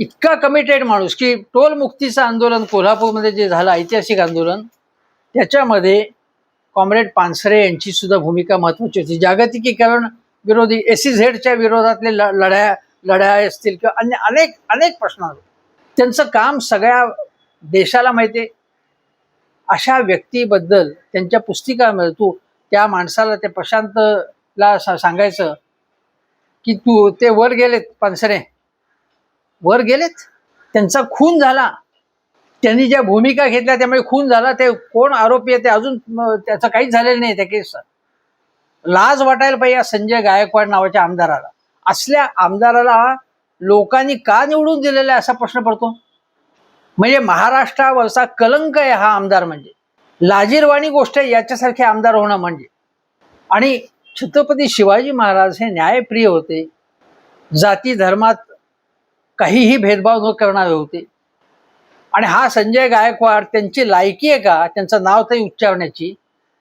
इतका कमिटेड माणूस की टोल मुक्तीचं आंदोलन कोल्हापूरमध्ये जे झालं ऐतिहासिक आंदोलन, त्याच्यामध्ये कॉम्रेड पानसरे यांची सुद्धा भूमिका महत्वाची होती. जागतिकीकरण विरोधी SEZच्या विरोधातले लढ्या असतील किंवा अन्य अनेक अनेक प्रश्न, त्यांचं काम सगळ्या देशाला माहिती आहे. अशा व्यक्तीबद्दल त्यांच्या पुस्तिकामध्ये तू त्या माणसाला, त्या प्रशांतला सांगायचं की तू ते वर गेलेत, पानसरे वर गेलेत, त्यांचा खून झाला, त्यांनी ज्या भूमिका घेतल्या त्यामुळे खून झाला, ते कोण आरोपी आहे ते अजून त्याचं काहीच झालेलं नाही त्या केस. लाज वाटायला पाहिजे या संजय गायकवाड नावाच्या आमदाराला. असल्या आमदाराला लोकांनी का निवडून दिलेला आहे असा प्रश्न पडतो. म्हणजे महाराष्ट्रावरचा कलंक आहे हा आमदार. म्हणजे लाजीरवाणी गोष्ट आहे याच्यासारखे आमदार होणं म्हणजे. आणि छत्रपती शिवाजी महाराज हे न्यायप्रिय होते, जाती धर्मात काहीही भेदभाव न करणारे होते. आणि हा संजय गायकवाड त्यांची लायकी आहे का त्यांचं नाव तरी उच्चारण्याची?